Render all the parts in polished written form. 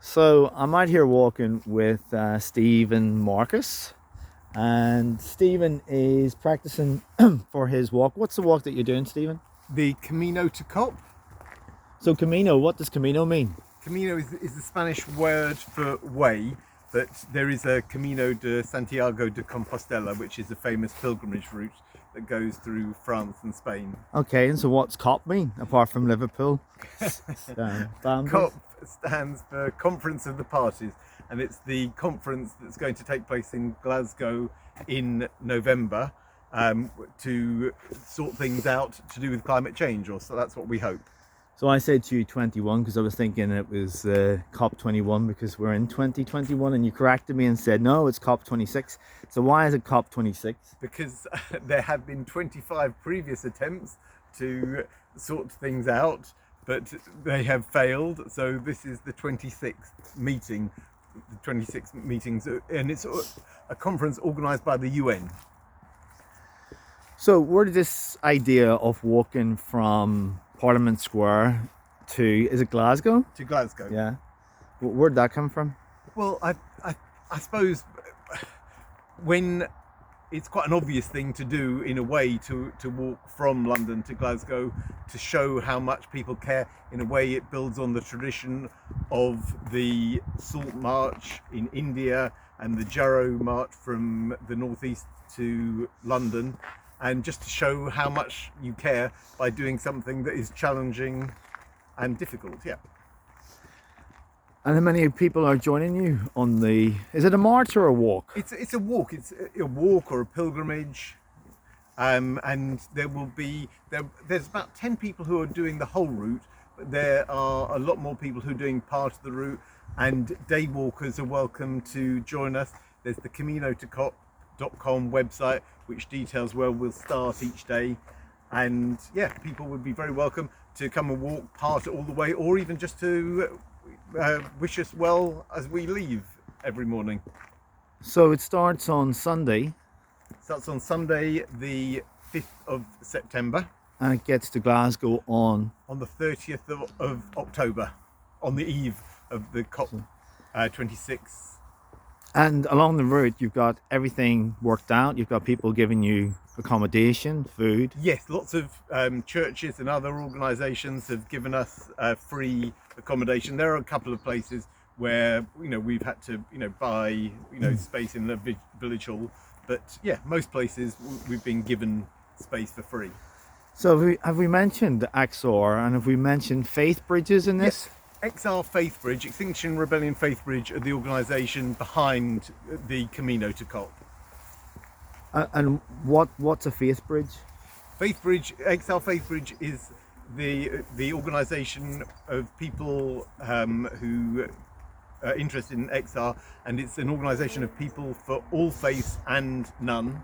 So I'm out here walking with Steve and Marcus, and Stephen is practicing for his walk. What's the walk that you're doing, Stephen? The Camino to COP. So Camino, what does Camino mean? Camino is the Spanish word for way, but there is a Camino de Santiago de Compostela, which is a famous pilgrimage route that goes through France and Spain. Okay, and so what's COP mean, apart from Liverpool? COP stands for Conference of the Parties, and it's the conference that's going to take place in Glasgow in November to sort things out to do with climate change, or so that's what we hope. So I said to you 21 because I was thinking it was COP21 because we're in 2021, and you corrected me and said no, it's COP26. So why is it COP26? Because there have been 25 previous attempts to sort things out, but they have failed. So this is the 26th meeting, the 26 meetings, and it's a conference organised by the UN. So where did this idea of walking from Parliament Square to, is it Glasgow? To Glasgow. Yeah. Where'd that come from? Well, I suppose when it's quite an obvious thing to do in a way to walk from London to Glasgow to show how much people care. In a way, it builds on the tradition of the Salt March in India and the Jarrow March from the northeast to London, and just to show how much you care by doing something that is challenging and difficult. Yeah. And how many people are joining you on the, is it a march or a walk? It's a walk. It's a walk or a pilgrimage, and there's about 10 people who are doing the whole route, but there are a lot more people who are doing part of the route, and day walkers are welcome to join us. There's the CaminoToCop.com website which details where we'll start each day, and yeah, people would be very welcome to come and walk part all the way, or even just to wish us well as we leave every morning. So it starts on Sunday. Starts on Sunday the 5th of September, And it gets to Glasgow on the 30th of October, on the eve of the COP26. And along the route, you've got everything worked out. You've got people giving you accommodation, food. Yes, lots of churches and other organisations have given us free accommodation. There are a couple of places where we've had to buy space in the village hall, but yeah, most places we've been given space for free. So have we mentioned XR, and have we mentioned Faith Bridges in this? Yes. XR Faith Bridge, Extinction Rebellion Faith Bridge, are the organisation behind the Camino to COP. And what's a Faith Bridge? Faith Bridge, XR Faith Bridge is the organisation of people who are interested in XR, and it's an organisation of people for all faiths and none.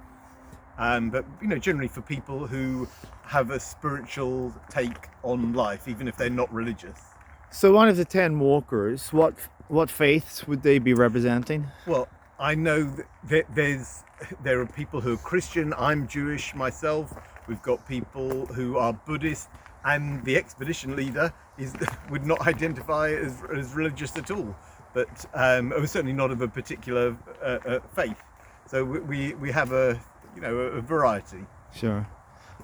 But generally for people who have a spiritual take on life, even if they're not religious. So out of the 10 walkers, what faiths would they be representing? Well, I know that there are people who are Christian. I'm Jewish myself. We've got people who are Buddhist, and the expedition leader would not identify as religious at all, but was certainly not of a particular faith. So we have a variety. Sure.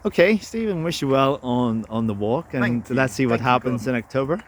Okay, Stephen, wish you well on the walk, and let's see what happens in October.